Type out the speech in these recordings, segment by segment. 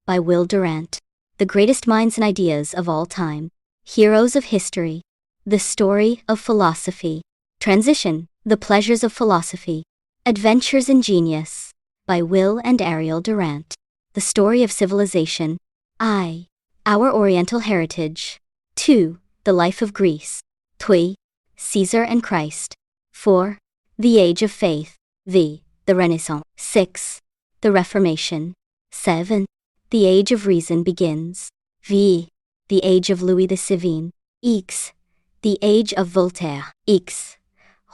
by Will Durant. The greatest minds and ideas of all time. Heroes of history. The story of philosophy. Transition. The pleasures of philosophy. Adventures in genius. By Will and Ariel Durant. The story of civilization. I. Our Oriental heritage. 2. The life of Greece. 3. Caesar and Christ. 4. The age of faith. The Renaissance. 6. The Reformation. 7. The age of reason begins. The age of Louis XVI. X. The age of Voltaire. X.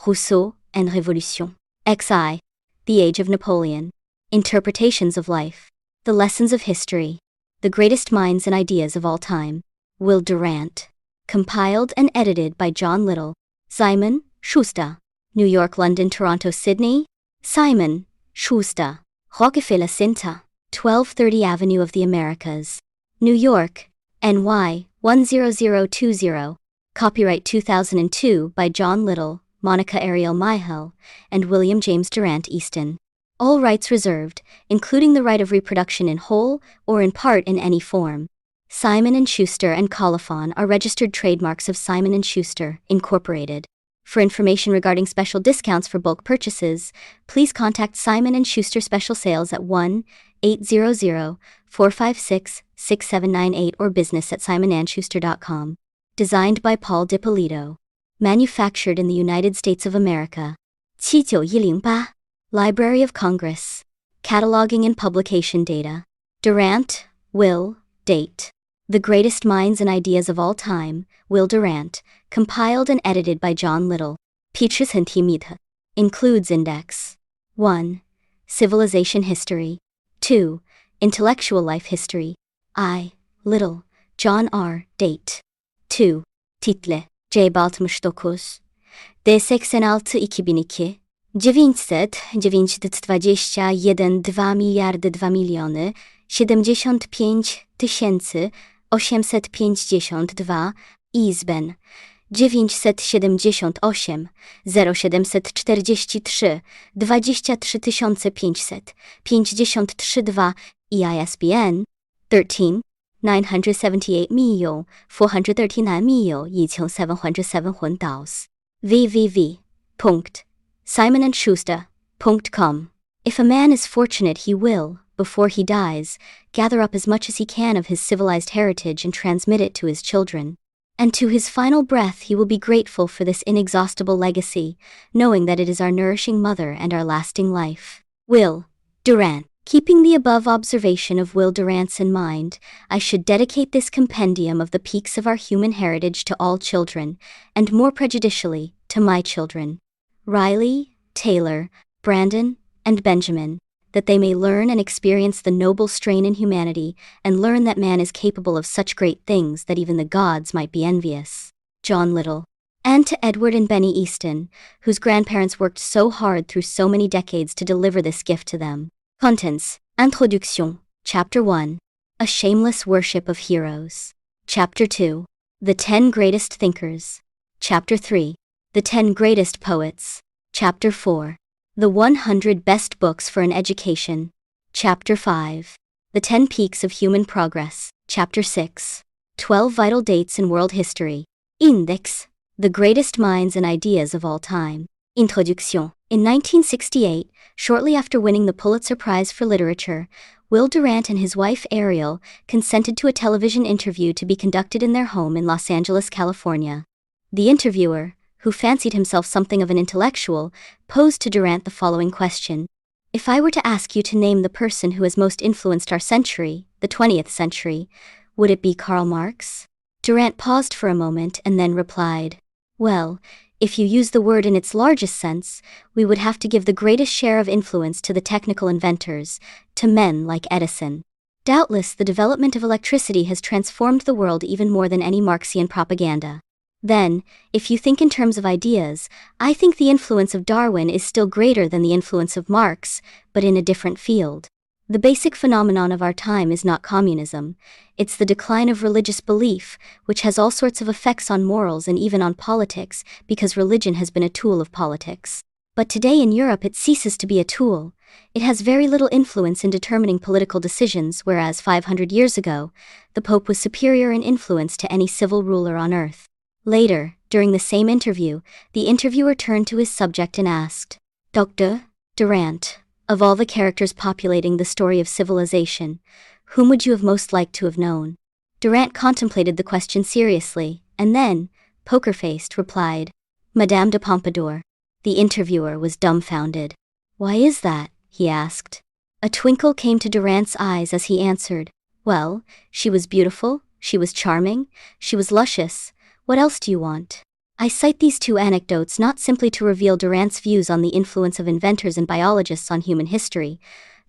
Rousseau and Révolution. XI. The age of Napoleon. Interpretations of life. The lessons of history. The greatest minds and ideas of all time. Will Durant. Compiled and edited by John Little. Simon Schuster. New York, London, Toronto, Sydney. Simon Schuster. Rockefeller Center. 1230 Avenue of the Americas. New York, NY 10020. Copyright 2002 by John Little, Monica Ariel Myhill, and William James Durant Easton. All rights reserved, including the right of reproduction in whole or in part in any form. Simon & Schuster and Colophon are registered trademarks of Simon & Schuster, Incorporated. For information regarding special discounts for bulk purchases, please contact Simon & Schuster Special Sales at 1-800-456-6798 or business@simonandschuster.com. Designed by Paul DiPolito. Manufactured in the United States of America. 79108. Library of Congress. Cataloging and publication data. Durant, Will, date. The Greatest Minds and Ideas of All Time, Will Durant, compiled and edited by John Little. Peaches Hintimita. Includes index. 1. Civilization history. 2. Intellectual life history. I. Little, John R. Date. 2. Title. C69. D86-2002. 921 2 miliardy 2 miliony 75 852 ISBN 978 0743 23 500 53 2 EISBN 13 978 439 707 www.simonandschuster.com. If a man is fortunate, he will, before he dies, gather up as much as he can of his civilized heritage and transmit it to his children. And to his final breath he will be grateful for this inexhaustible legacy, knowing that it is our nourishing mother and our lasting life. Will Durant. Keeping the above observation of Will Durant's in mind, I should dedicate this compendium of the peaks of our human heritage to all children, and more prejudicially, to my children, Riley, Taylor, Brandon, and Benjamin, that they may learn and experience the noble strain in humanity, and learn that man is capable of such great things that even the gods might be envious. John Little. And to Edward and Benny Easton, whose grandparents worked so hard through so many decades to deliver this gift to them. Contents. Introduction. Chapter 1. A Shameless Worship of Heroes. Chapter 2. The 10 Greatest Thinkers. Chapter 3. The 10 Greatest Poets. Chapter 4. The 100 Best Books for an Education. Chapter 5. The 10 Peaks of Human Progress. Chapter 6. 12 Vital Dates in World History. Index. The Greatest Minds and Ideas of All Time. Introduction. In 1968, shortly after winning the Pulitzer Prize for Literature, Will Durant and his wife Ariel consented to a television interview to be conducted in their home in Los Angeles, California. The interviewer, who fancied himself something of an intellectual, posed to Durant the following question. If I were to ask you to name the person who has most influenced our century, the 20th century, would it be Karl Marx? Durant paused for a moment and then replied, well, if you use the word in its largest sense, we would have to give the greatest share of influence to the technical inventors, to men like Edison. Doubtless the development of electricity has transformed the world even more than any Marxian propaganda. Then, if you think in terms of ideas, I think the influence of Darwin is still greater than the influence of Marx, but in a different field. The basic phenomenon of our time is not communism. It's the decline of religious belief, which has all sorts of effects on morals and even on politics, because religion has been a tool of politics. But today in Europe it ceases to be a tool. It has very little influence in determining political decisions, whereas 500 years ago, the Pope was superior in influence to any civil ruler on earth. Later, during the same interview, the interviewer turned to his subject and asked, Dr. Durant, of all the characters populating the story of civilization, whom would you have most liked to have known? Durant contemplated the question seriously, and then, poker-faced, replied, Madame de Pompadour. The interviewer was dumbfounded. Why is that? He asked. A twinkle came to Durant's eyes as he answered, Well, she was beautiful, she was charming, she was luscious. What else do you want? I cite these two anecdotes not simply to reveal Durant's views on the influence of inventors and biologists on human history,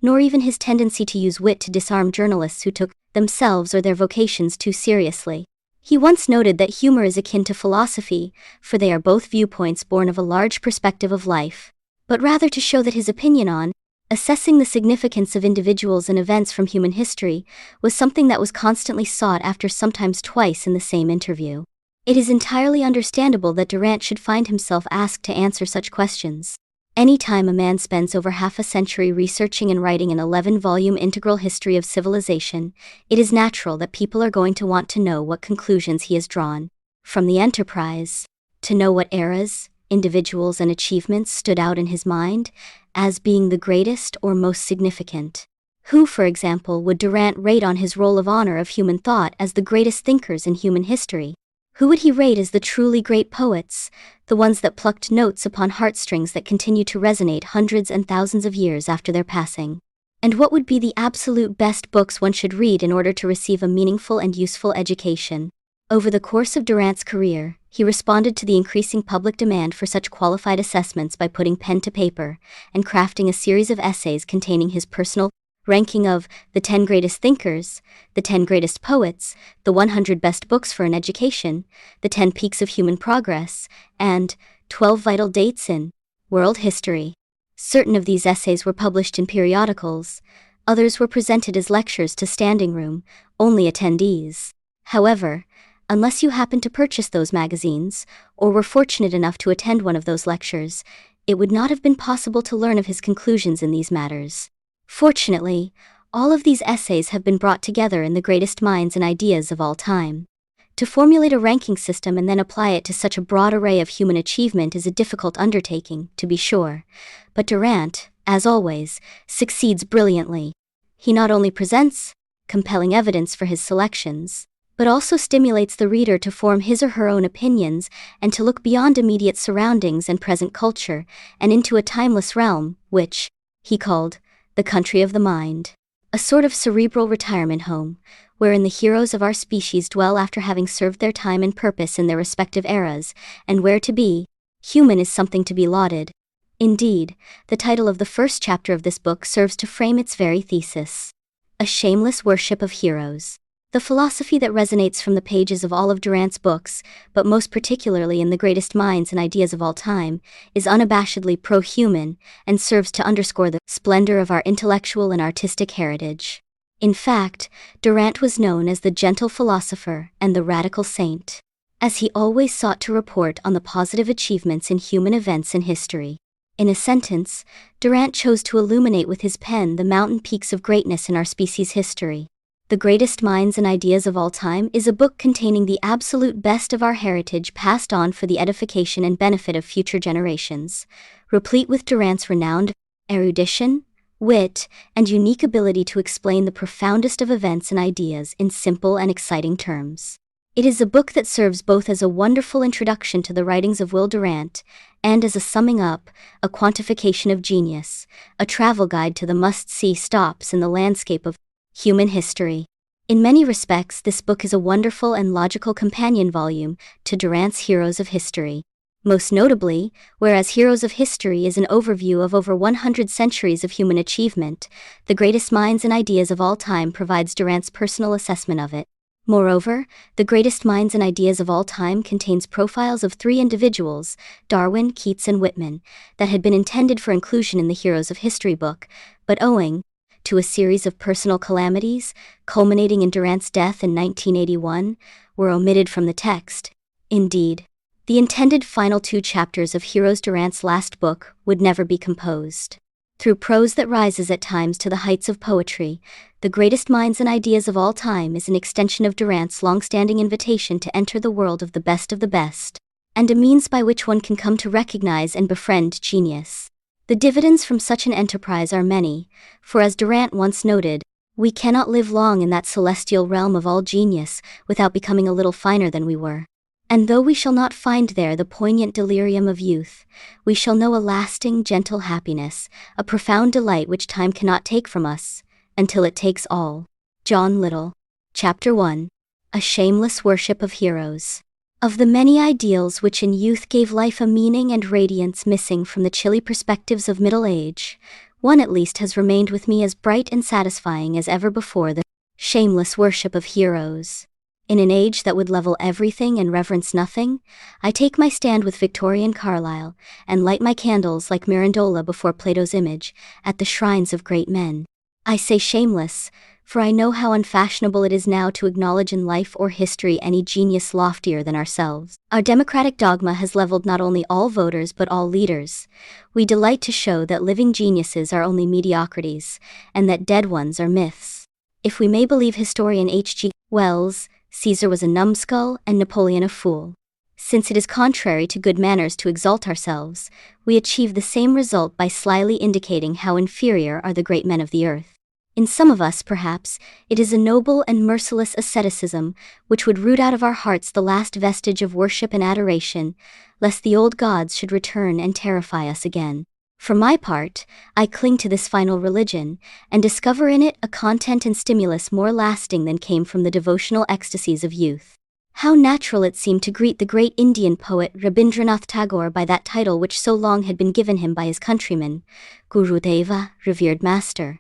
nor even his tendency to use wit to disarm journalists who took themselves or their vocations too seriously. He once noted that humor is akin to philosophy, for they are both viewpoints born of a large perspective of life, but rather to show that his opinion on assessing the significance of individuals and events from human history was something that was constantly sought after, sometimes twice in the same interview. It is entirely understandable that Durant should find himself asked to answer such questions. Any time a man spends over half a century researching and writing an 11-volume integral history of civilization, it is natural that people are going to want to know what conclusions he has drawn from the enterprise, to know what eras, individuals, and achievements stood out in his mind as being the greatest or most significant. Who, for example, would Durant rate on his roll of honor of human thought as the greatest thinkers in human history? Who would he rate as the truly great poets, the ones that plucked notes upon heartstrings that continue to resonate hundreds and thousands of years after their passing? And what would be the absolute best books one should read in order to receive a meaningful and useful education? Over the course of Durant's career, he responded to the increasing public demand for such qualified assessments by putting pen to paper and crafting a series of essays containing his personal ranking of the 10 greatest thinkers, the 10 greatest poets, the 100 best books for an education, the 10 peaks of human progress, and 12 vital dates in world history. Certain of these essays were published in periodicals, others were presented as lectures to standing room only attendees. However, unless you happened to purchase those magazines, or were fortunate enough to attend one of those lectures, it would not have been possible to learn of his conclusions in these matters. Fortunately, all of these essays have been brought together in the greatest minds and ideas of all time. To formulate a ranking system and then apply it to such a broad array of human achievement is a difficult undertaking, to be sure, but Durant, as always, succeeds brilliantly. He not only presents compelling evidence for his selections, but also stimulates the reader to form his or her own opinions and to look beyond immediate surroundings and present culture and into a timeless realm, which he called the country of the mind, a sort of cerebral retirement home, wherein the heroes of our species dwell after having served their time and purpose in their respective eras, and where to be human is something to be lauded. Indeed, the title of the first chapter of this book serves to frame its very thesis. A shameless worship of heroes. The philosophy that resonates from the pages of all of Durant's books, but most particularly in the greatest minds and ideas of all time, is unabashedly pro-human and serves to underscore the splendor of our intellectual and artistic heritage. In fact, Durant was known as the gentle philosopher and the radical saint, as he always sought to report on the positive achievements in human events in history. In a sentence, Durant chose to illuminate with his pen the mountain peaks of greatness in our species' history. The Greatest Minds and Ideas of All Time is a book containing the absolute best of our heritage passed on for the edification and benefit of future generations, replete with Durant's renowned erudition, wit, and unique ability to explain the profoundest of events and ideas in simple and exciting terms. It is a book that serves both as a wonderful introduction to the writings of Will Durant and as a summing up, a quantification of genius, a travel guide to the must-see stops in the landscape of human history. In many respects, this book is a wonderful and logical companion volume to Durant's Heroes of History. Most notably, whereas Heroes of History is an overview of over 100 centuries of human achievement, The Greatest Minds and Ideas of All Time provides Durant's personal assessment of it. Moreover, The Greatest Minds and Ideas of All Time contains profiles of 3 individuals, Darwin, Keats, and Whitman, that had been intended for inclusion in the Heroes of History book, but owing to a series of personal calamities, culminating in Durant's death in 1981, were omitted from the text. Indeed, The intended final 2 chapters of Heroes Durant's last book would never be composed. Through prose that rises at times to the heights of poetry, The Greatest Minds and Ideas of All Time is an extension of Durant's long-standing invitation to enter the world of the best, and a means by which one can come to recognize and befriend genius. The dividends from such an enterprise are many, for as Durant once noted, we cannot live long in that celestial realm of all genius without becoming a little finer than we were. And though we shall not find there the poignant delirium of youth, we shall know a lasting, gentle happiness, a profound delight which time cannot take from us, until it takes all. John Little. Chapter 1. A Shameless Worship of Heroes. Of the many ideals which in youth gave life a meaning and radiance missing from the chilly perspectives of middle age, one at least has remained with me as bright and satisfying as ever before: the shameless worship of heroes. In an age that would level everything and reverence nothing, I take my stand with Victorian Carlyle, and light my candles like Mirandola before Plato's image, at the shrines of great men. I say shameless, for I know how unfashionable it is now to acknowledge in life or history any genius loftier than ourselves. Our democratic dogma has leveled not only all voters but all leaders. We delight to show that living geniuses are only mediocrities, and that dead ones are myths. If we may believe historian H.G. Wells, Caesar was a numbskull and Napoleon a fool. Since it is contrary to good manners to exalt ourselves, we achieve the same result by slyly indicating how inferior are the great men of the earth. In some of us, perhaps, it is a noble and merciless asceticism which would root out of our hearts the last vestige of worship and adoration, lest the old gods should return and terrify us again. For my part, I cling to this final religion, and discover in it a content and stimulus more lasting than came from the devotional ecstasies of youth. How natural it seemed to greet the great Indian poet Rabindranath Tagore by that title which so long had been given him by his countrymen, Guru Deva, revered master.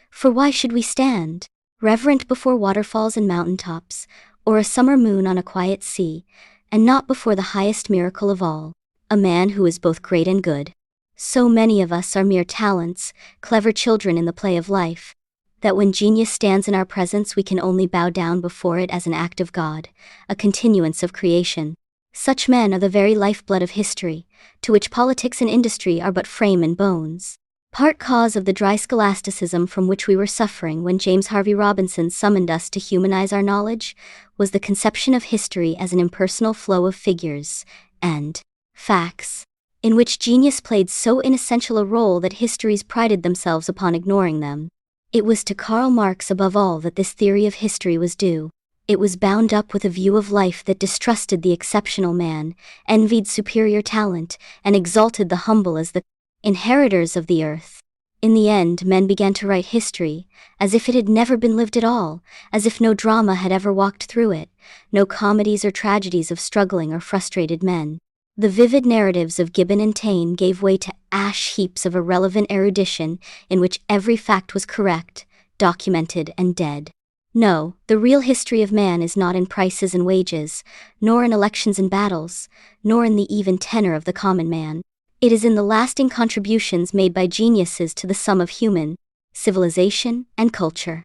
For why should we stand, reverent before waterfalls and mountaintops, or a summer moon on a quiet sea, and not before the highest miracle of all, a man who is both great and good? So many of us are mere talents, clever children in the play of life, that when genius stands in our presence we can only bow down before it as an act of God, a continuance of creation. Such men are the very lifeblood of history, to which politics and industry are but frame and bones. Part cause of the dry scholasticism from which we were suffering when James Harvey Robinson summoned us to humanize our knowledge was the conception of history as an impersonal flow of figures and facts, in which genius played so inessential a role that histories prided themselves upon ignoring them. It was to Karl Marx above all that this theory of history was due. It was bound up with a view of life that distrusted the exceptional man, envied superior talent, and exalted the humble as the inheritors of the earth. In the end, men began to write history, as if it had never been lived at all, as if no drama had ever walked through it, no comedies or tragedies of struggling or frustrated men. The vivid narratives of Gibbon and Taine gave way to ash heaps of irrelevant erudition in which every fact was correct, documented, and dead. No, the real history of man is not in prices and wages, nor in elections and battles, nor in the even tenor of the common man. It is in the lasting contributions made by geniuses to the sum of human civilization and culture.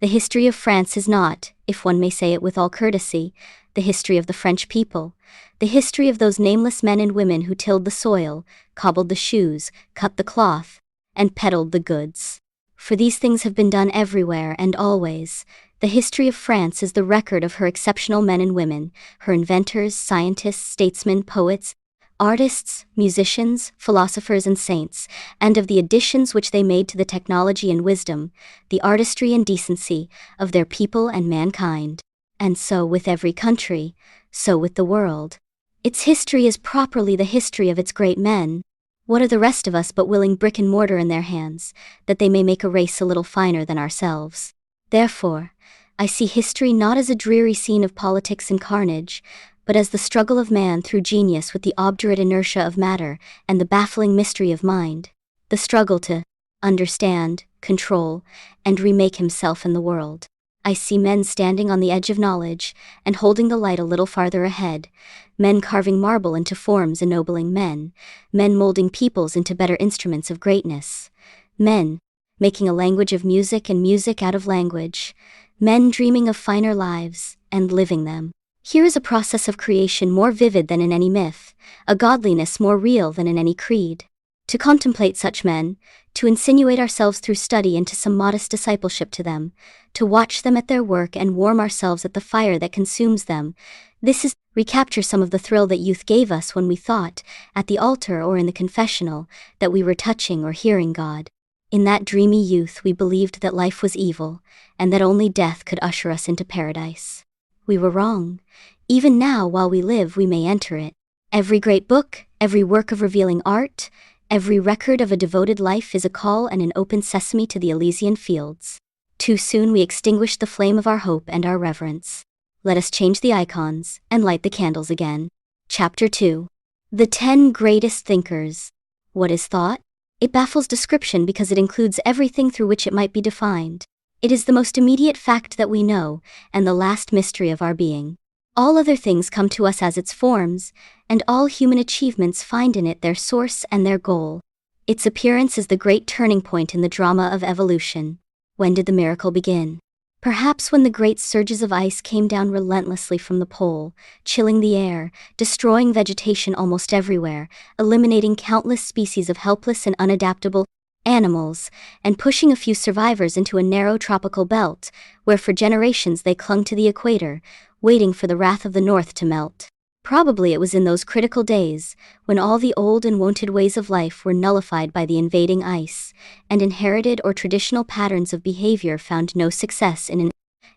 The history of France is not, if one may say it with all courtesy, the history of the French people, the history of those nameless men and women who tilled the soil, cobbled the shoes, cut the cloth, and peddled the goods. For these things have been done everywhere and always. The history of France is the record of her exceptional men and women, her inventors, scientists, statesmen, poets, artists, musicians, philosophers, and saints, and of the additions which they made to the technology and wisdom, the artistry and decency, of their people and mankind. And so with every country, so with the world. Its history is properly the history of its great men. What are the rest of us but willing brick and mortar in their hands, that they may make a race a little finer than ourselves? Therefore, I see history not as a dreary scene of politics and carnage, but as the struggle of man through genius with the obdurate inertia of matter and the baffling mystery of mind, the struggle to understand, control, and remake himself in the world. I see men standing on the edge of knowledge and holding the light a little farther ahead, men carving marble into forms ennobling men, men molding peoples into better instruments of greatness, men making a language of music and music out of language, men dreaming of finer lives and living them. Here is a process of creation more vivid than in any myth, a godliness more real than in any creed. To contemplate such men, to insinuate ourselves through study into some modest discipleship to them, to watch them at their work and warm ourselves at the fire that consumes them, this is recapture some of the thrill that youth gave us when we thought, at the altar or in the confessional, that we were touching or hearing God. In that dreamy youth we believed that life was evil, and that only death could usher us into paradise. We were wrong. Even now, while we live, we may enter it. Every great book, every work of revealing art, every record of a devoted life is a call and an open sesame to the Elysian fields. Too soon we extinguish the flame of our hope and our reverence. Let us change the icons and light the candles again. Chapter 2. The 10 Greatest Thinkers. What is thought? It baffles description because it includes everything through which it might be defined. It is the most immediate fact that we know, and the last mystery of our being. All other things come to us as its forms, and all human achievements find in it their source and their goal. Its appearance is the great turning point in the drama of evolution. When did the miracle begin? Perhaps when the great surges of ice came down relentlessly from the pole, chilling the air, destroying vegetation almost everywhere, eliminating countless species of helpless and unadaptable animals, and pushing a few survivors into a narrow tropical belt, where for generations they clung to the equator, waiting for the wrath of the north to melt. Probably it was in those critical days, when all the old and wonted ways of life were nullified by the invading ice, and inherited or traditional patterns of behavior found no success in an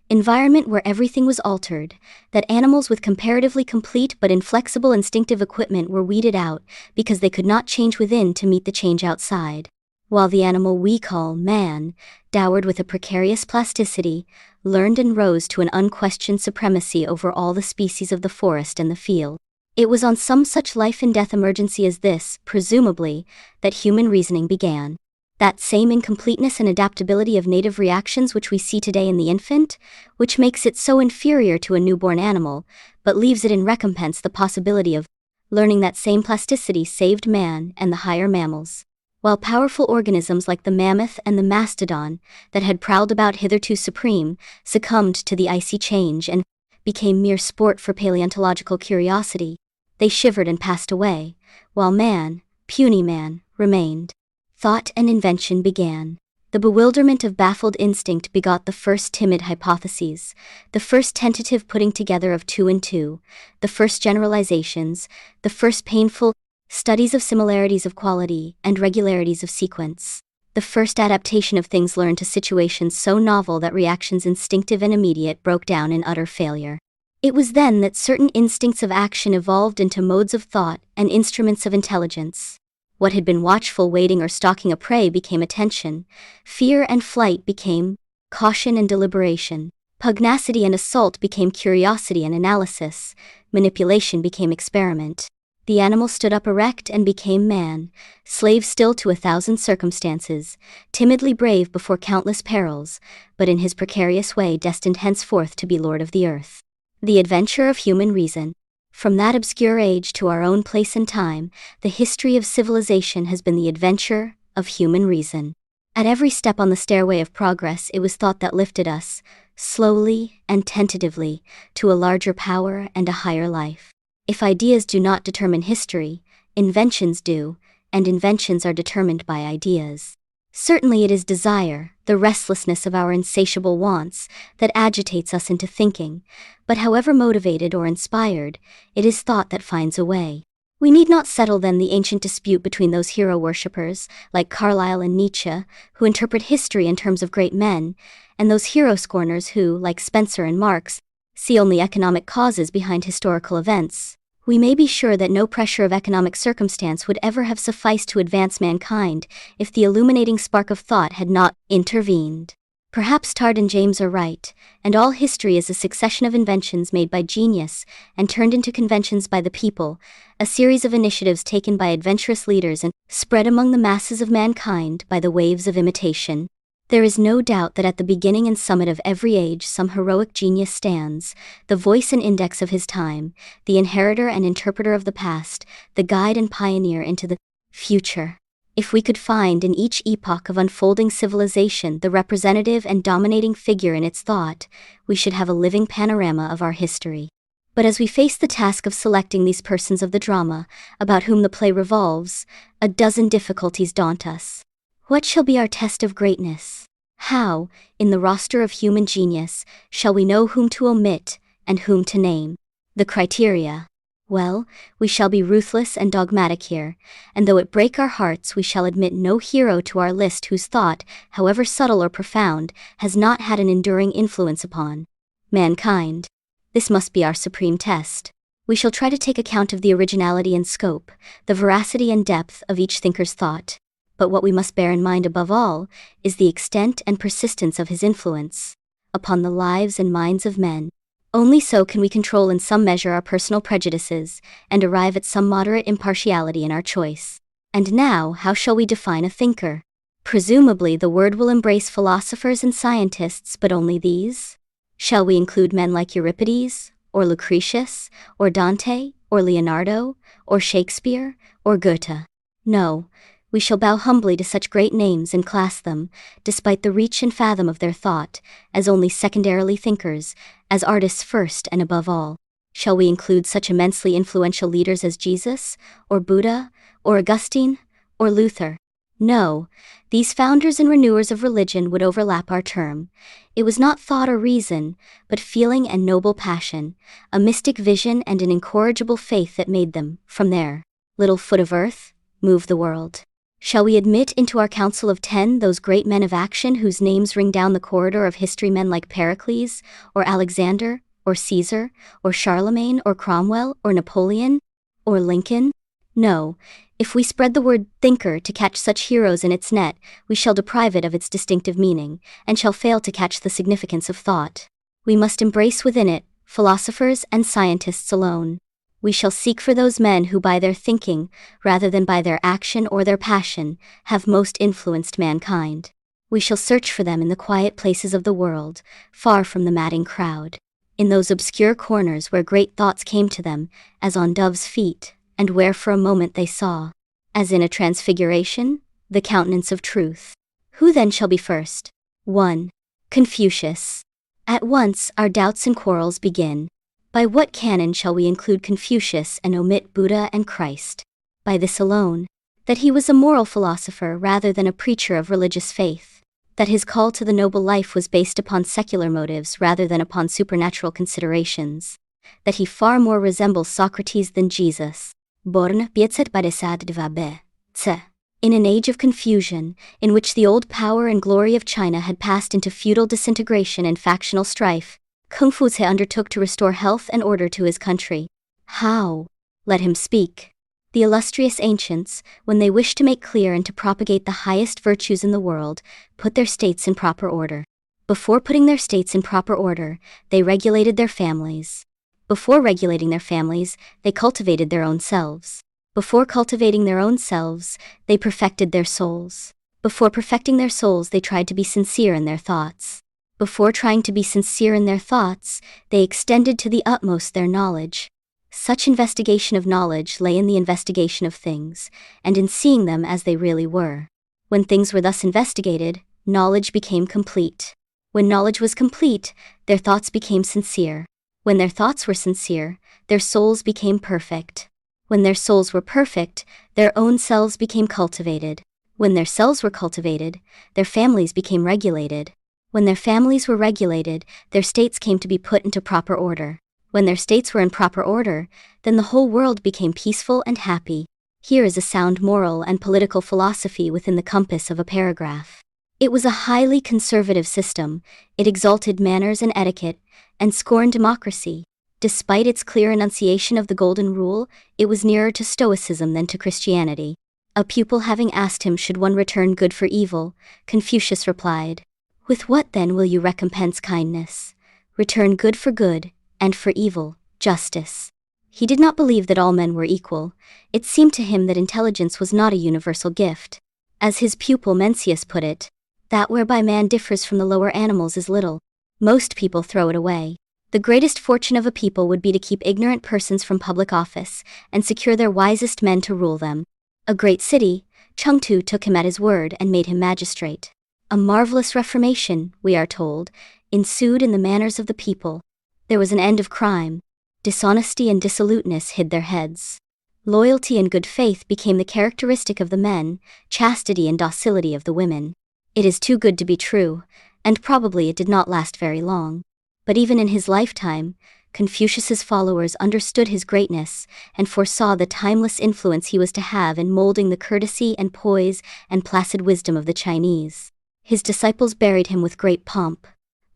environment where everything was altered, that animals with comparatively complete but inflexible instinctive equipment were weeded out because they could not change within to meet the change outside. While the animal we call man, dowered with a precarious plasticity, learned and rose to an unquestioned supremacy over all the species of the forest and the field. It was on some such life-and-death emergency as this, presumably, that human reasoning began. That same incompleteness and adaptability of native reactions which we see today in the infant, which makes it so inferior to a newborn animal, but leaves it in recompense the possibility of learning that same plasticity saved man and the higher mammals. While powerful organisms like the mammoth and the mastodon, that had prowled about hitherto supreme, succumbed to the icy change and became mere sport for paleontological curiosity, they shivered and passed away, while man, puny man, remained. Thought and invention began. The bewilderment of baffled instinct begot the first timid hypotheses, the first tentative putting together of 2 and 2, the first generalizations, the first painful studies of similarities of quality and regularities of sequence, the first adaptation of things learned to situations so novel that reactions instinctive and immediate broke down in utter failure. It was then that certain instincts of action evolved into modes of thought and instruments of intelligence. What had been watchful waiting or stalking a prey became attention, fear and flight became caution and deliberation, pugnacity and assault became curiosity and analysis, manipulation became experiment. The animal stood up erect and became man, slave still to 1,000 circumstances, timidly brave before countless perils, but in his precarious way destined henceforth to be lord of the earth. The adventure of human reason. From that obscure age to our own place and time, the history of civilization has been the adventure of human reason. At every step on the stairway of progress it was thought that lifted us, slowly and tentatively, to a larger power and a higher life. If ideas do not determine history, inventions do, and inventions are determined by ideas. Certainly it is desire, the restlessness of our insatiable wants, that agitates us into thinking, but however motivated or inspired, it is thought that finds a way. We need not settle then the ancient dispute between those hero worshippers, like Carlyle and Nietzsche, who interpret history in terms of great men, and those hero scorners who, like Spencer and Marx, see only economic causes behind historical events. We may be sure that no pressure of economic circumstance would ever have sufficed to advance mankind if the illuminating spark of thought had not intervened. Perhaps Tard and James are right, and all history is a succession of inventions made by genius and turned into conventions by the people, a series of initiatives taken by adventurous leaders and spread among the masses of mankind by the waves of imitation. There is no doubt that at the beginning and summit of every age some heroic genius stands, the voice and index of his time, the inheritor and interpreter of the past, the guide and pioneer into the future. If we could find in each epoch of unfolding civilization the representative and dominating figure in its thought, we should have a living panorama of our history. But as we face the task of selecting these persons of the drama, about whom the play revolves, a dozen difficulties daunt us. What shall be our test of greatness? How, in the roster of human genius, shall we know whom to omit, and whom to name? The criteria. Well, we shall be ruthless and dogmatic here, and though it break our hearts, we shall admit no hero to our list whose thought, however subtle or profound, has not had an enduring influence upon mankind. This must be our supreme test. We shall try to take account of the originality and scope, the veracity and depth of each thinker's thought. But what we must bear in mind above all is the extent and persistence of his influence upon the lives and minds of men. Only so can we control in some measure our personal prejudices and arrive at some moderate impartiality in our choice. And now, how shall we define a thinker? Presumably the word will embrace philosophers and scientists, but only these? Shall we include men like Euripides, or Lucretius, or Dante, or Leonardo, or Shakespeare, or Goethe? No, we shall bow humbly to such great names and class them, despite the reach and fathom of their thought, as only secondarily thinkers, as artists first and above all. Shall we include such immensely influential leaders as Jesus, or Buddha, or Augustine, or Luther? No, these founders and renewers of religion would overlap our term. It was not thought or reason, but feeling and noble passion, a mystic vision and an incorrigible faith that made them, from their little foot of earth, move the world. Shall we admit into our council of 10 those great men of action whose names ring down the corridor of history, men like Pericles, or Alexander, or Caesar, or Charlemagne, or Cromwell, or Napoleon, or Lincoln? No, if we spread the word thinker to catch such heroes in its net, we shall deprive it of its distinctive meaning, and shall fail to catch the significance of thought. We must embrace within it philosophers and scientists alone. We shall seek for those men who by their thinking, rather than by their action or their passion, have most influenced mankind. We shall search for them in the quiet places of the world, far from the madding crowd, in those obscure corners where great thoughts came to them, as on doves' feet, and where for a moment they saw, as in a transfiguration, the countenance of truth. Who then shall be first? 1. Confucius. At once our doubts and quarrels begin. By what canon shall we include Confucius and omit Buddha and Christ? By this alone, that he was a moral philosopher rather than a preacher of religious faith, that his call to the noble life was based upon secular motives rather than upon supernatural considerations, that he far more resembles Socrates than Jesus. Born 552. In an age of confusion, in which the old power and glory of China had passed into feudal disintegration and factional strife, Confucius undertook to restore health and order to his country. How? Let him speak. The illustrious ancients, when they wished to make clear and to propagate the highest virtues in the world, put their states in proper order. Before putting their states in proper order, they regulated their families. Before regulating their families, they cultivated their own selves. Before cultivating their own selves, they perfected their souls. Before perfecting their souls, they tried to be sincere in their thoughts. Before trying to be sincere in their thoughts, they extended to the utmost their knowledge. Such investigation of knowledge lay in the investigation of things, and in seeing them as they really were. When things were thus investigated, knowledge became complete. When knowledge was complete, their thoughts became sincere. When their thoughts were sincere, their souls became perfect. When their souls were perfect, their own selves became cultivated. When their selves were cultivated, their families became regulated. When their families were regulated, their states came to be put into proper order. When their states were in proper order, then the whole world became peaceful and happy. Here is a sound moral and political philosophy within the compass of a paragraph. It was a highly conservative system. It exalted manners and etiquette, and scorned democracy. Despite its clear enunciation of the Golden Rule, it was nearer to Stoicism than to Christianity. A pupil having asked him, should one return good for evil, Confucius replied, "With what then will you recompense kindness? Return good for good, and for evil, justice." He did not believe that all men were equal. It seemed to him that intelligence was not a universal gift. As his pupil Mencius put it, that whereby man differs from the lower animals is little. Most people throw it away. The greatest fortune of a people would be to keep ignorant persons from public office, and secure their wisest men to rule them. A great city, Chengtu, took him at his word and made him magistrate. A marvelous reformation, we are told, ensued in the manners of the people. There was an end of crime. Dishonesty and dissoluteness hid their heads. Loyalty and good faith became the characteristic of the men, chastity and docility of the women. It is too good to be true, and probably it did not last very long. But even in his lifetime, Confucius's followers understood his greatness and foresaw the timeless influence he was to have in molding the courtesy and poise and placid wisdom of the Chinese. His disciples buried him with great pomp.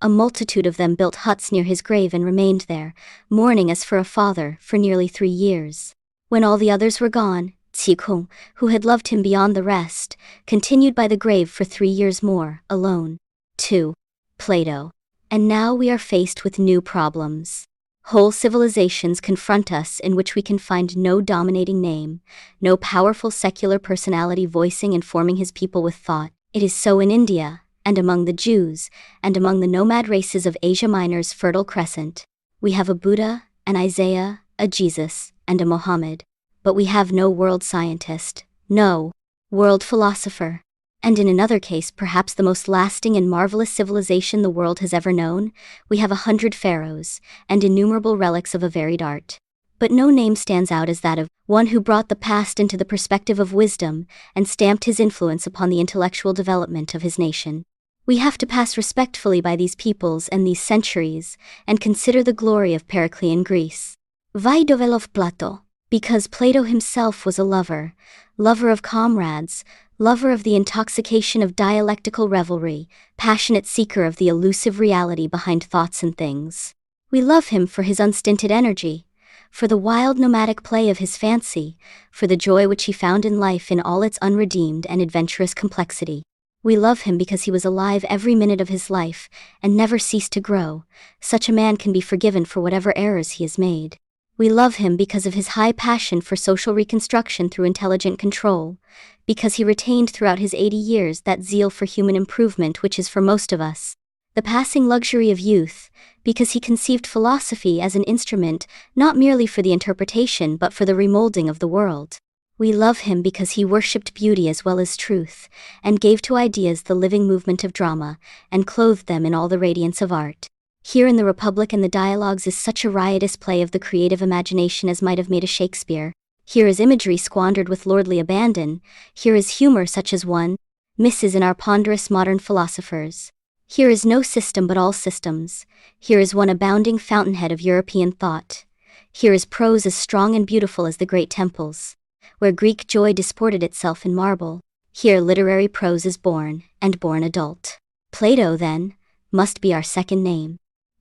A multitude of them built huts near his grave and remained there, mourning as for a father, for nearly 3 years. When all the others were gone, Qi, who had loved him beyond the rest, continued by the grave for 3 years more, alone. 2. Plato. And now we are faced with new problems. Whole civilizations confront us in which we can find no dominating name, no powerful secular personality voicing and forming his people with thought. It is so in India, and among the Jews, and among the nomad races of Asia Minor's Fertile Crescent. We have a Buddha, an Isaiah, a Jesus, and a Mohammed. But we have no world scientist, no world philosopher. And in another case, perhaps the most lasting and marvelous civilization the world has ever known, we have 100 pharaohs, and innumerable relics of a varied art. But no name stands out as that of one who brought the past into the perspective of wisdom and stamped his influence upon the intellectual development of his nation. We have to pass respectfully by these peoples and these centuries, and consider the glory of Periclean Greece. Vai dovelov Plato, because Plato himself was a lover of comrades, lover of the intoxication of dialectical revelry, passionate seeker of the elusive reality behind thoughts and things. We love him for his unstinted energy, for the wild nomadic play of his fancy, for the joy which he found in life in all its unredeemed and adventurous complexity. We love him because he was alive every minute of his life, and never ceased to grow. Such a man can be forgiven for whatever errors he has made. We love him because of his high passion for social reconstruction through intelligent control, because he retained throughout his 80 years that zeal for human improvement which is for most of us the passing luxury of youth, because he conceived philosophy as an instrument not merely for the interpretation but for the remolding of the world. We love him because he worshipped beauty as well as truth, and gave to ideas the living movement of drama, and clothed them in all the radiance of art. Here in the Republic and the Dialogues is such a riotous play of the creative imagination as might have made a Shakespeare. Here is imagery squandered with lordly abandon. Here is humor such as one misses in our ponderous modern philosophers. Here is no system but all systems. Here is one abounding fountainhead of European thought. Here is prose as strong and beautiful as the great temples, where Greek joy disported itself in marble. Here literary prose is born, and born adult. Plato, then, must be our second name.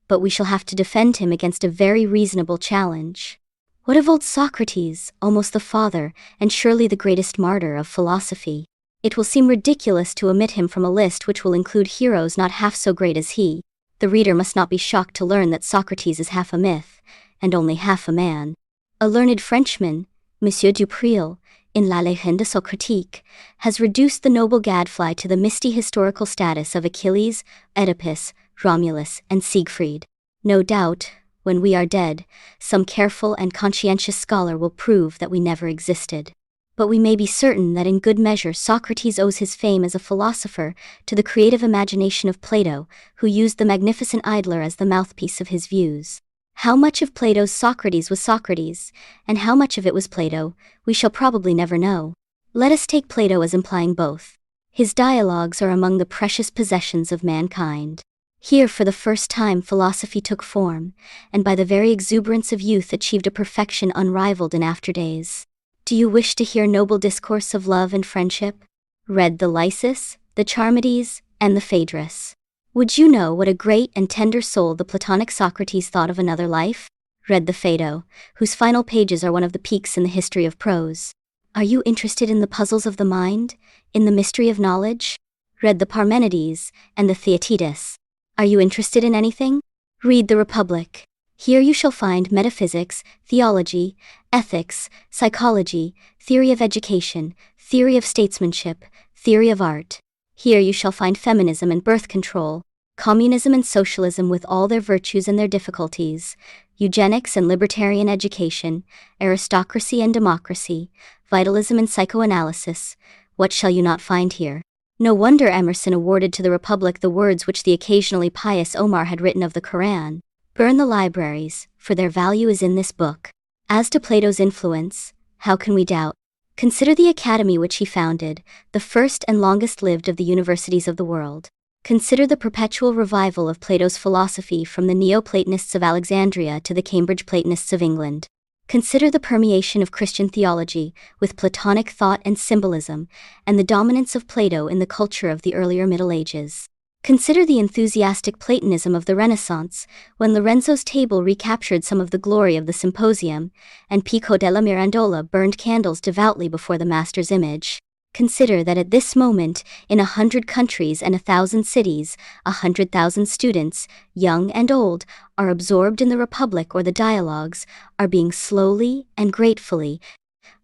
But we shall have to defend him against a very reasonable challenge. What of old Socrates, almost the father, and surely the greatest martyr of philosophy? It will seem ridiculous to omit him from a list which will include heroes not half so great as he. The reader must not be shocked to learn that Socrates is half a myth, and only half a man. A learned Frenchman, Monsieur Dupril, in La Légende Socratique, has reduced the noble gadfly to the misty historical status of Achilles, Oedipus, Romulus, and Siegfried. No doubt, when we are dead, some careful and conscientious scholar will prove that we never existed. But we may be certain that in good measure Socrates owes his fame as a philosopher to the creative imagination of Plato, who used the magnificent idler as the mouthpiece of his views. How much of Plato's Socrates was Socrates, and how much of it was Plato, we shall probably never know. Let us take Plato as implying both. His dialogues are among the precious possessions of mankind. Here for the first time philosophy took form, and by the very exuberance of youth achieved a perfection unrivaled in after days. Do you wish to hear noble discourse of love and friendship? Read the Lysis, the Charmides, and the Phaedrus. Would you know what a great and tender soul the Platonic Socrates thought of another life? Read the Phaedo, whose final pages are one of the peaks in the history of prose. Are you interested in the puzzles of the mind, in the mystery of knowledge? Read the Parmenides and the Theaetetus. Are you interested in anything? Read the Republic. Here you shall find metaphysics, theology, ethics, psychology, theory of education, theory of statesmanship, theory of art. Here you shall find feminism and birth control, communism and socialism with all their virtues and their difficulties, eugenics and libertarian education, aristocracy and democracy, vitalism and psychoanalysis. What shall you not find here? No wonder Emerson awarded to the Republic the words which the occasionally pious Omar had written of the Quran. Burn the libraries, for their value is in this book. As to Plato's influence, how can we doubt? Consider the academy which he founded, the first and longest-lived of the universities of the world. Consider the perpetual revival of Plato's philosophy from the Neoplatonists of Alexandria to the Cambridge Platonists of England. Consider the permeation of Christian theology, with Platonic thought and symbolism, and the dominance of Plato in the culture of the earlier Middle Ages. Consider the enthusiastic Platonism of the Renaissance, when Lorenzo's table recaptured some of the glory of the Symposium, and Pico della Mirandola burned candles devoutly before the master's image. Consider that at this moment, in 100 countries and 1,000 cities, 100,000 students, young and old, are absorbed in the Republic or the dialogues, are being slowly and gratefully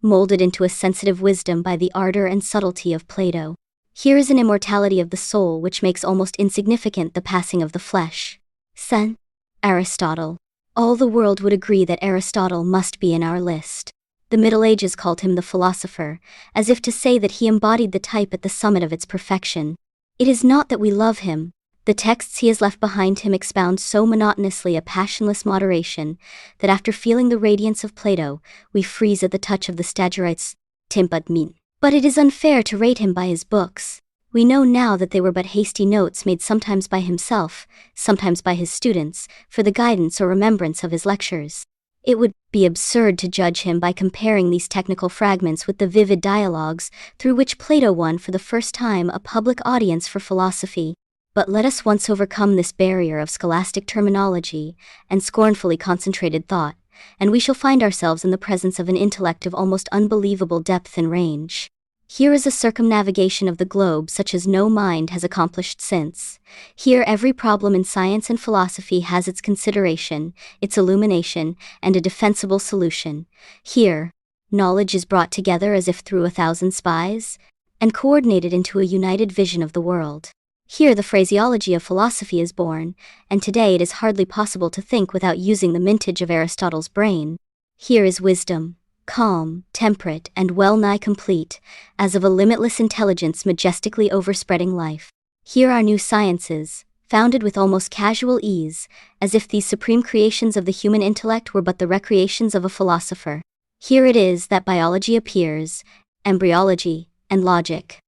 molded into a sensitive wisdom by the ardor and subtlety of Plato. Here is an immortality of the soul which makes almost insignificant the passing of the flesh. Sen. Aristotle. All the world would agree that Aristotle must be in our list. The Middle Ages called him the philosopher, as if to say that he embodied the type at the summit of its perfection. It is not that we love him. The texts he has left behind him expound so monotonously a passionless moderation, that after feeling the radiance of Plato, we freeze at the touch of the Stagirites. Timpat min. But it is unfair to rate him by his books. We know now that they were but hasty notes made sometimes by himself, sometimes by his students, for the guidance or remembrance of his lectures. It would be absurd to judge him by comparing these technical fragments with the vivid dialogues through which Plato won for the first time a public audience for philosophy. But let us once overcome this barrier of scholastic terminology and scornfully concentrated thought, and we shall find ourselves in the presence of an intellect of almost unbelievable depth and range. Here is a circumnavigation of the globe such as no mind has accomplished since. Here every problem in science and philosophy has its consideration, its illumination, and a defensible solution. Here, knowledge is brought together as if through 1,000 spies, and coordinated into a united vision of the world. Here the phraseology of philosophy is born, and today it is hardly possible to think without using the mintage of Aristotle's brain. Here is wisdom, calm, temperate, and well-nigh complete, as of a limitless intelligence majestically overspreading life. Here are new sciences, founded with almost casual ease, as if these supreme creations of the human intellect were but the recreations of a philosopher. Here it is that biology appears, embryology, and logic.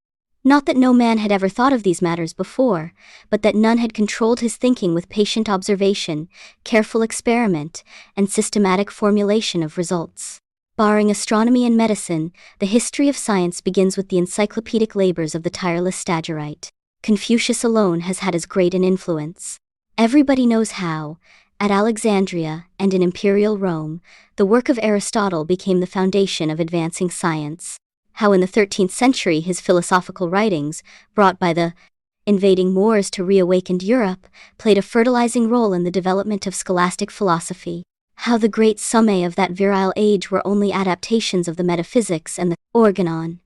Not that no man had ever thought of these matters before, but that none had controlled his thinking with patient observation, careful experiment, and systematic formulation of results. Barring astronomy and medicine, the history of science begins with the encyclopedic labors of the tireless Stagirite. Confucius alone has had as great an influence. Everybody knows how, at Alexandria and in imperial Rome, the work of Aristotle became the foundation of advancing science. How in the 13th century his philosophical writings, brought by the invading Moors to reawakened Europe, played a fertilizing role in the development of scholastic philosophy. How the great summae of that virile age were only adaptations of the metaphysics and the organon.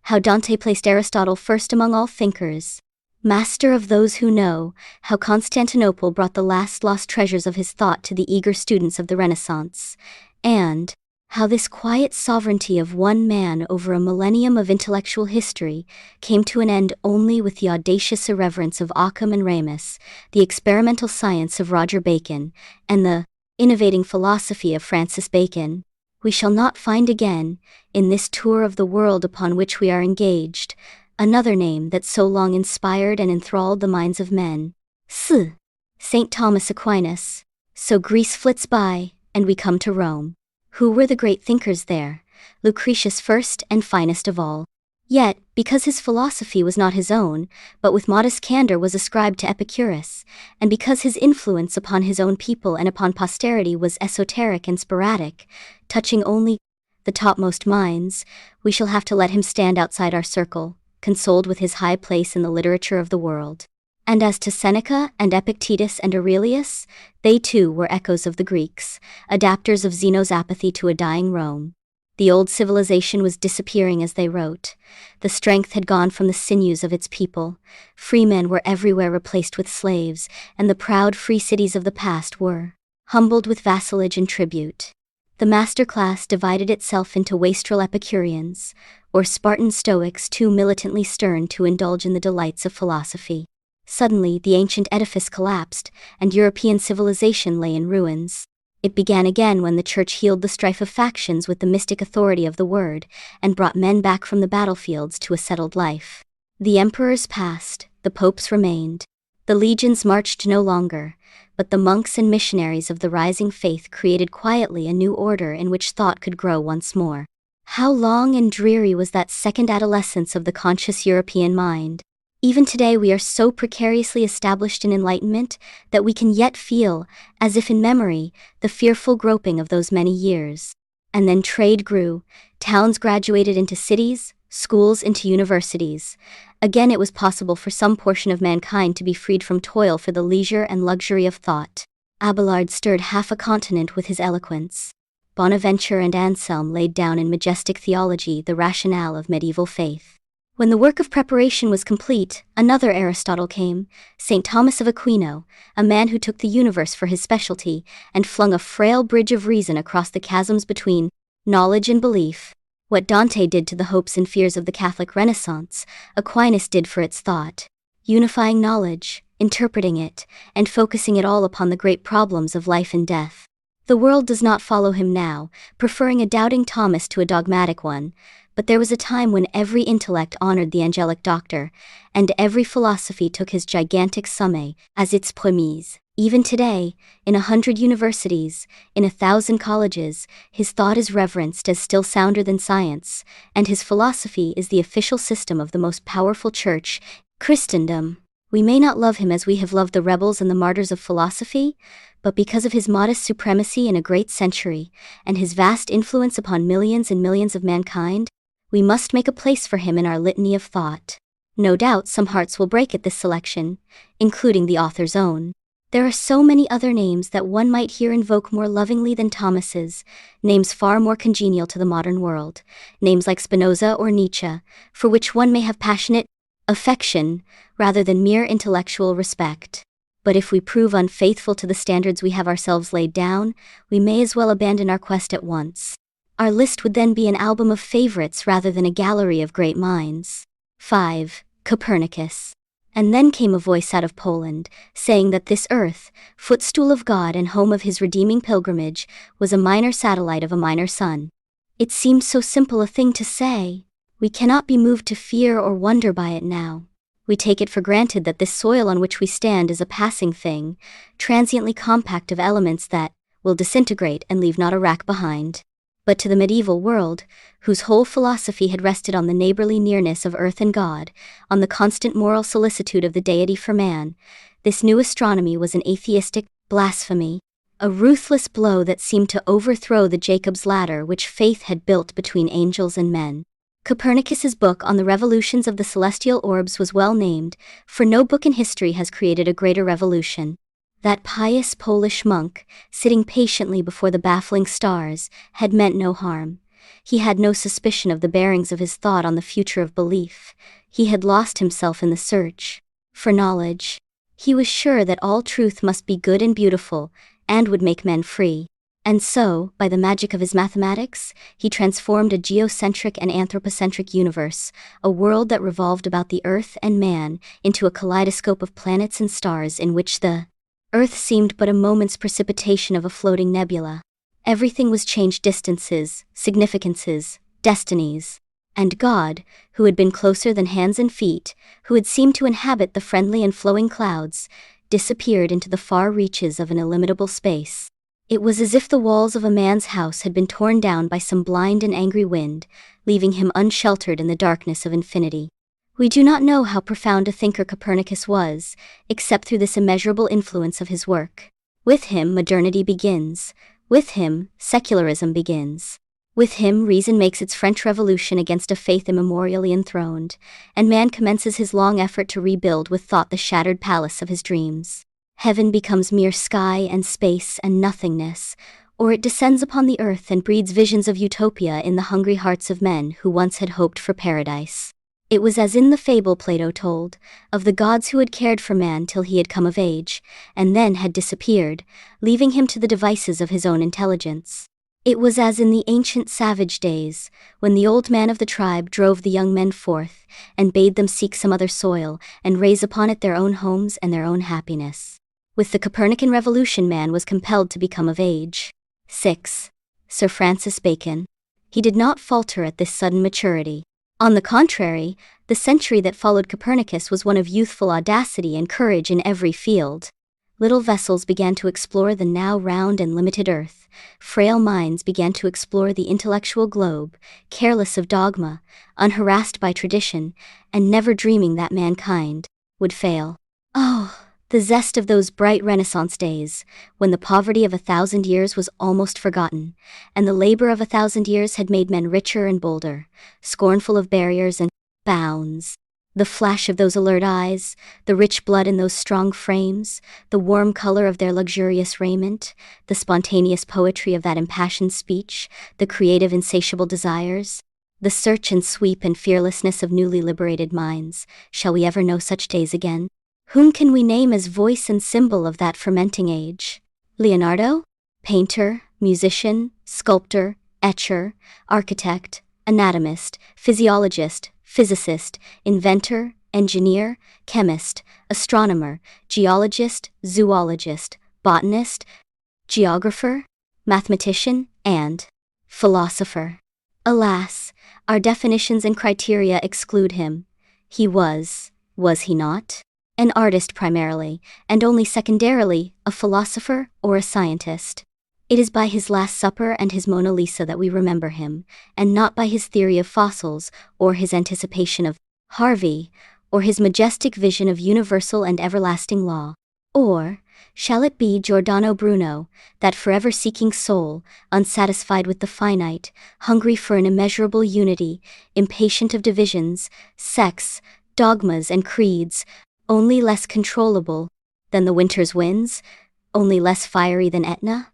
How Dante placed Aristotle first among all thinkers, master of those who know. How Constantinople brought the last lost treasures of his thought to the eager students of the Renaissance. And how this quiet sovereignty of one man over a millennium of intellectual history came to an end only with the audacious irreverence of Occam and Ramus, the experimental science of Roger Bacon, and the innovating philosophy of Francis Bacon. We shall not find again, in this tour of the world upon which we are engaged, another name that so long inspired and enthralled the minds of men. St. Thomas Aquinas. So Greece flits by, and we come to Rome. Who were the great thinkers there? Lucretius first and finest of all. Yet, because his philosophy was not his own, but with modest candor was ascribed to Epicurus, and because his influence upon his own people and upon posterity was esoteric and sporadic, touching only the topmost minds, we shall have to let him stand outside our circle, consoled with his high place in the literature of the world. And as to Seneca and Epictetus and Aurelius, they too were echoes of the Greeks, adapters of Zeno's apathy to a dying Rome. The old civilization was disappearing as they wrote. The strength had gone from the sinews of its people. Free men were everywhere replaced with slaves, and the proud free cities of the past were humbled with vassalage and tribute. The master class divided itself into wastrel Epicureans, or Spartan Stoics too militantly stern to indulge in the delights of philosophy. Suddenly, the ancient edifice collapsed, and European civilization lay in ruins. It began again when the church healed the strife of factions with the mystic authority of the word, and brought men back from the battlefields to a settled life. The emperors passed, the popes remained. The legions marched no longer, but the monks and missionaries of the rising faith created quietly a new order in which thought could grow once more. How long and dreary was that second adolescence of the conscious European mind! Even today we are so precariously established in enlightenment that we can yet feel, as if in memory, the fearful groping of those many years. And then trade grew, towns graduated into cities, schools into universities. Again it was possible for some portion of mankind to be freed from toil for the leisure and luxury of thought. Abelard stirred half a continent with his eloquence. Bonaventure and Anselm laid down in majestic theology the rationale of medieval faith. When the work of preparation was complete, another Aristotle came, St. Thomas of Aquino, a man who took the universe for his specialty, and flung a frail bridge of reason across the chasms between knowledge and belief. What Dante did to the hopes and fears of the Catholic Renaissance, Aquinas did for its thought, unifying knowledge, interpreting it, and focusing it all upon the great problems of life and death. The world does not follow him now, preferring a doubting Thomas to a dogmatic one, but there was a time when every intellect honored the angelic doctor, and every philosophy took his gigantic summé as its premise. Even today, in 100 universities, in 1,000 colleges, his thought is reverenced as still sounder than science, and his philosophy is the official system of the most powerful church, Christendom. We may not love him as we have loved the rebels and the martyrs of philosophy, but because of his modest supremacy in a great century, and his vast influence upon millions and millions of mankind, we must make a place for him in our litany of thought. No doubt some hearts will break at this selection, including the author's own. There are so many other names that one might here invoke more lovingly than Thomas's, names far more congenial to the modern world, names like Spinoza or Nietzsche, for which one may have passionate affection rather than mere intellectual respect. But if we prove unfaithful to the standards we have ourselves laid down, we may as well abandon our quest at once. Our list would then be an album of favorites rather than a gallery of great minds. 5. Copernicus. And then came a voice out of Poland, saying that this earth, footstool of God and home of his redeeming pilgrimage, was a minor satellite of a minor sun. It seemed so simple a thing to say. We cannot be moved to fear or wonder by it now. We take it for granted that this soil on which we stand is a passing thing, transiently compact of elements that will disintegrate and leave not a rack behind. But to the medieval world, whose whole philosophy had rested on the neighborly nearness of earth and God, on the constant moral solicitude of the deity for man, this new astronomy was an atheistic blasphemy, a ruthless blow that seemed to overthrow the Jacob's ladder which faith had built between angels and men. Copernicus's book on the revolutions of the celestial orbs was well named, for no book in history has created a greater revolution. That pious Polish monk, sitting patiently before the baffling stars, had meant no harm. He had no suspicion of the bearings of his thought on the future of belief. He had lost himself in the search for knowledge. He was sure that all truth must be good and beautiful, and would make men free. And so, by the magic of his mathematics, he transformed a geocentric and anthropocentric universe, a world that revolved about the earth and man, into a kaleidoscope of planets and stars in which the earth seemed but a moment's precipitation of a floating nebula. Everything was changed: distances, significances, destinies. And God, who had been closer than hands and feet, who had seemed to inhabit the friendly and flowing clouds, disappeared into the far reaches of an illimitable space. It was as if the walls of a man's house had been torn down by some blind and angry wind, leaving him unsheltered in the darkness of infinity. We do not know how profound a thinker Copernicus was, except through this immeasurable influence of his work. With him modernity begins. With him, secularism begins. With him reason makes its French Revolution against a faith immemorially enthroned, and man commences his long effort to rebuild with thought the shattered palace of his dreams. Heaven becomes mere sky and space and nothingness, or it descends upon the earth and breeds visions of utopia in the hungry hearts of men who once had hoped for paradise. It was as in the fable Plato told, of the gods who had cared for man till he had come of age, and then had disappeared, leaving him to the devices of his own intelligence. It was as in the ancient savage days, when the old man of the tribe drove the young men forth, and bade them seek some other soil, and raise upon it their own homes and their own happiness. With the Copernican revolution, man was compelled to become of age. 6. Sir Francis Bacon. He did not falter at this sudden maturity. On the contrary, the century that followed Copernicus was one of youthful audacity and courage in every field. Little vessels began to explore the now round and limited earth. Frail minds began to explore the intellectual globe, careless of dogma, unharassed by tradition, and never dreaming that mankind would fail. Oh, the zest of those bright Renaissance days, when the poverty of 1,000 years was almost forgotten, and the labor of 1,000 years had made men richer and bolder, scornful of barriers and bounds. The flash of those alert eyes, the rich blood in those strong frames, the warm color of their luxurious raiment, the spontaneous poetry of that impassioned speech, the creative insatiable desires, the search and sweep and fearlessness of newly liberated minds. Shall we ever know such days again? Whom can we name as voice and symbol of that fermenting age? Leonardo? Painter, musician, sculptor, etcher, architect, anatomist, physiologist, physicist, inventor, engineer, chemist, astronomer, geologist, zoologist, botanist, geographer, mathematician, and philosopher. Alas, our definitions and criteria exclude him. He was he not? An artist primarily, and only secondarily, a philosopher or a scientist. It is by his Last Supper and his Mona Lisa that we remember him, and not by his theory of fossils, or his anticipation of Harvey, or his majestic vision of universal and everlasting law. Or, shall it be Giordano Bruno, that forever seeking soul, unsatisfied with the finite, hungry for an immeasurable unity, impatient of divisions, sects, dogmas and creeds, only less controllable than the winter's winds, only less fiery than Etna,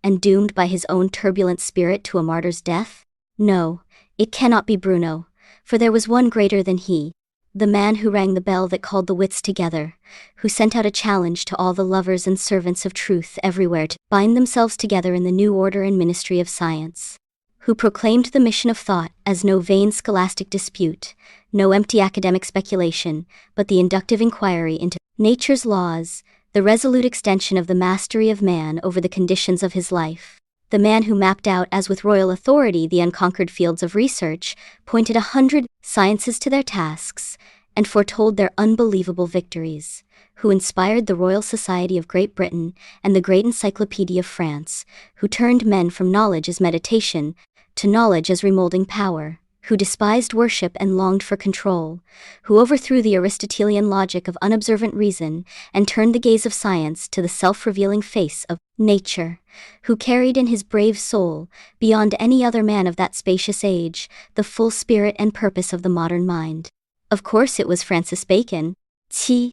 and doomed by his own turbulent spirit to a martyr's death? No, it cannot be Bruno, for there was one greater than he, the man who rang the bell that called the wits together, who sent out a challenge to all the lovers and servants of truth everywhere to bind themselves together in the new order and ministry of science, who proclaimed the mission of thought as no vain scholastic dispute, no empty academic speculation, but the inductive inquiry into nature's laws, the resolute extension of the mastery of man over the conditions of his life. The man who mapped out as with royal authority the unconquered fields of research, pointed 100 sciences to their tasks, and foretold their unbelievable victories, who inspired the Royal Society of Great Britain and the Great Encyclopedia of France, who turned men from knowledge as meditation to knowledge as remolding power, who despised worship and longed for control, who overthrew the Aristotelian logic of unobservant reason and turned the gaze of science to the self-revealing face of nature, who carried in his brave soul, beyond any other man of that spacious age, the full spirit and purpose of the modern mind. Of course it was Francis Bacon. Sir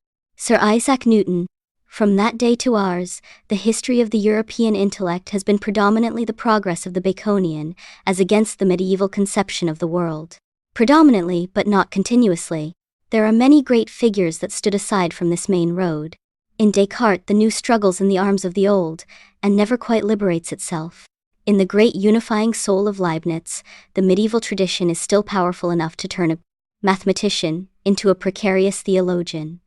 Isaac Newton. From that day to ours, the history of the European intellect has been predominantly the progress of the Baconian, as against the medieval conception of the world. Predominantly, but not continuously. There are many great figures that stood aside from this main road. In Descartes, the new struggles in the arms of the old, and never quite liberates itself. In the great unifying soul of Leibniz, the medieval tradition is still powerful enough to turn a mathematician into a precarious theologian.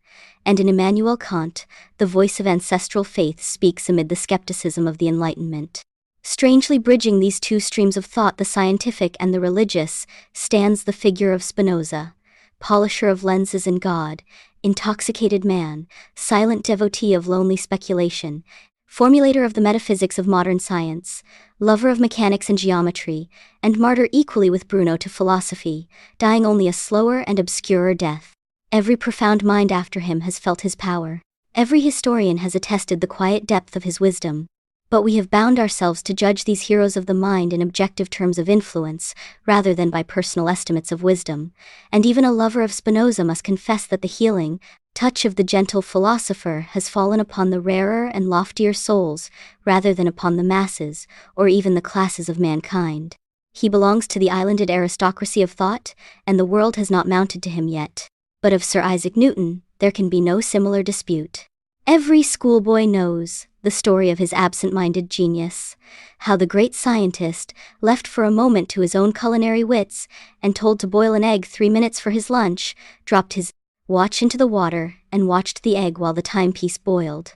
And in Immanuel Kant, the voice of ancestral faith speaks amid the skepticism of the Enlightenment. Strangely bridging these two streams of thought, the scientific and the religious, stands the figure of Spinoza, polisher of lenses and God, intoxicated man, silent devotee of lonely speculation, formulator of the metaphysics of modern science, lover of mechanics and geometry, and martyr equally with Bruno to philosophy, dying only a slower and obscurer death. Every profound mind after him has felt his power. Every historian has attested the quiet depth of his wisdom. But we have bound ourselves to judge these heroes of the mind in objective terms of influence, rather than by personal estimates of wisdom, and even a lover of Spinoza must confess that the healing touch of the gentle philosopher has fallen upon the rarer and loftier souls, rather than upon the masses, or even the classes of mankind. He belongs to the islanded aristocracy of thought, and the world has not mounted to him yet. But of Sir Isaac Newton, there can be no similar dispute. Every schoolboy knows the story of his absent-minded genius. How the great scientist, left for a moment to his own culinary wits, and told to boil an egg 3 minutes for his lunch, dropped his watch into the water and watched the egg while the timepiece boiled.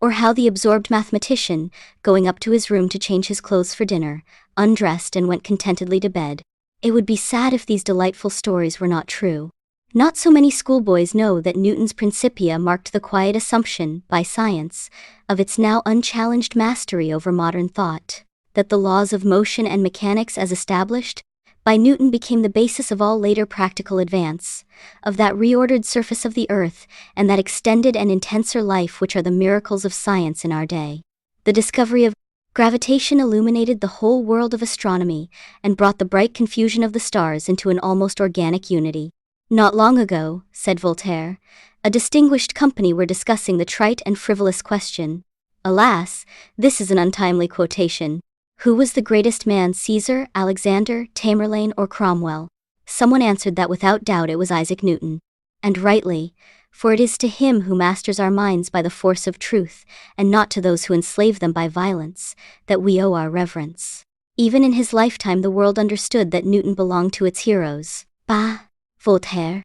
Or how the absorbed mathematician, going up to his room to change his clothes for dinner, undressed and went contentedly to bed. It would be sad if these delightful stories were not true. Not so many schoolboys know that Newton's Principia marked the quiet assumption, by science, of its now unchallenged mastery over modern thought, that the laws of motion and mechanics as established by Newton became the basis of all later practical advance, of that reordered surface of the earth, and that extended and intenser life which are the miracles of science in our day. The discovery of gravitation illuminated the whole world of astronomy, and brought the bright confusion of the stars into an almost organic unity. Not long ago, said Voltaire, a distinguished company were discussing the trite and frivolous question. Alas, this is an untimely quotation. Who was the greatest man, Caesar, Alexander, Tamerlane, or Cromwell? Someone answered that without doubt it was Isaac Newton. And rightly, for it is to him who masters our minds by the force of truth, and not to those who enslave them by violence, that we owe our reverence. Even in his lifetime the world understood that Newton belonged to its heroes. Bah! Voltaire.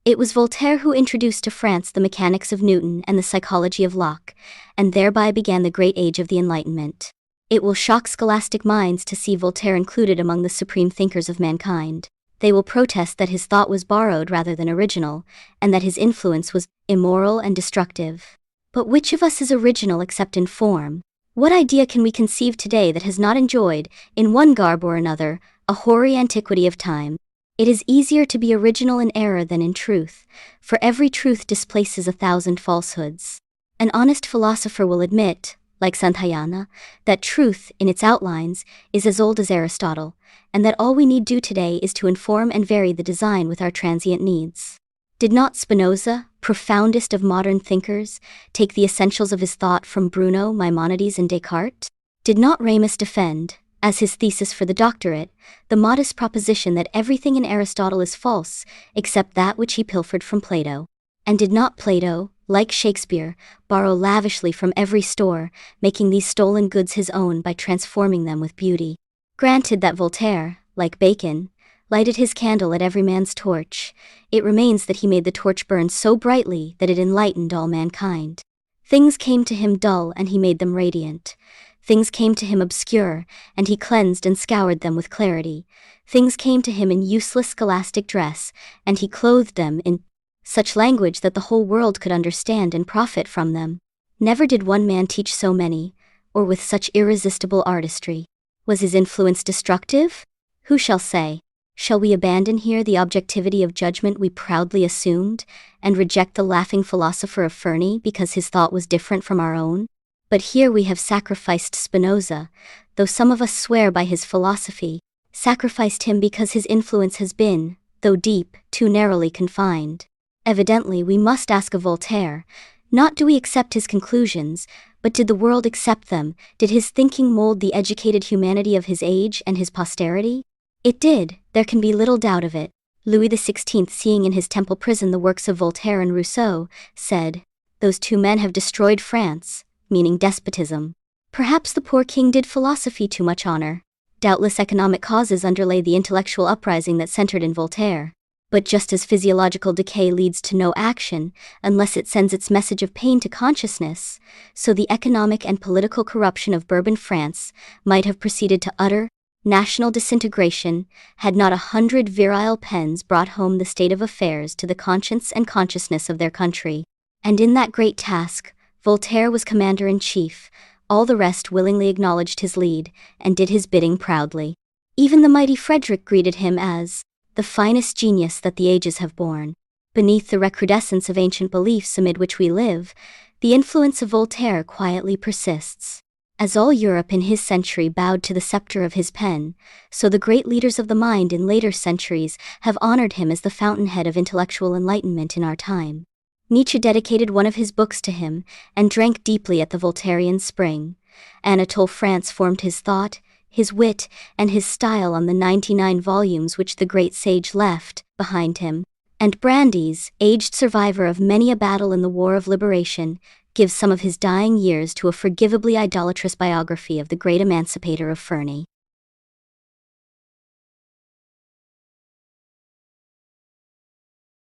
It was Voltaire who introduced to France the mechanics of Newton and the psychology of Locke, and thereby began the great age of the Enlightenment. It will shock scholastic minds to see Voltaire included among the supreme thinkers of mankind. They will protest that his thought was borrowed rather than original, and that his influence was immoral and destructive. But which of us is original except in form? What idea can we conceive today that has not enjoyed, in one garb or another, a hoary antiquity of time? It is easier to be original in error than in truth, for every truth displaces 1,000 falsehoods. An honest philosopher will admit, like Santayana, that truth, in its outlines, is as old as Aristotle, and that all we need do today is to inform and vary the design with our transient needs. Did not Spinoza, profoundest of modern thinkers, take the essentials of his thought from Bruno, Maimonides, and Descartes? Did not Ramus defend, as his thesis for the doctorate, the modest proposition that everything in Aristotle is false, except that which he pilfered from Plato? And did not Plato, like Shakespeare, borrow lavishly from every store, making these stolen goods his own by transforming them with beauty? Granted that Voltaire, like Bacon, lighted his candle at every man's torch, it remains that he made the torch burn so brightly that it enlightened all mankind. Things came to him dull and he made them radiant. Things came to him obscure, and he cleansed and scoured them with clarity. Things came to him in useless scholastic dress, and he clothed them in such language that the whole world could understand and profit from them. Never did one man teach so many, or with such irresistible artistry. Was his influence destructive? Who shall say? Shall we abandon here the objectivity of judgment we proudly assumed, and reject the laughing philosopher of Ferney because his thought was different from our own? But here we have sacrificed Spinoza, though some of us swear by his philosophy, sacrificed him because his influence has been, though deep, too narrowly confined. Evidently we must ask of Voltaire, not do we accept his conclusions, but did the world accept them? Did his thinking mold the educated humanity of his age and his posterity? It did, there can be little doubt of it. Louis XVI, seeing in his Temple prison the works of Voltaire and Rousseau, said, "Those two men have destroyed France," meaning despotism. Perhaps the poor king did philosophy too much honor. Doubtless economic causes underlay the intellectual uprising that centered in Voltaire. But just as physiological decay leads to no action, unless it sends its message of pain to consciousness, so the economic and political corruption of Bourbon France might have proceeded to utter national disintegration, had not 100 virile pens brought home the state of affairs to the conscience and consciousness of their country. And in that great task, Voltaire was commander-in-chief. All the rest willingly acknowledged his lead, and did his bidding proudly. Even the mighty Frederick greeted him as the finest genius that the ages have borne. Beneath the recrudescence of ancient beliefs amid which we live, the influence of Voltaire quietly persists. As all Europe in his century bowed to the scepter of his pen, so the great leaders of the mind in later centuries have honored him as the fountainhead of intellectual enlightenment in our time. Nietzsche dedicated one of his books to him, and drank deeply at the Voltairean spring. Anatole France formed his thought, his wit, and his style on the 99 volumes which the great sage left behind him. And Brandes, aged survivor of many a battle in the War of Liberation, gives some of his dying years to a forgivably idolatrous biography of the great emancipator of Fernie.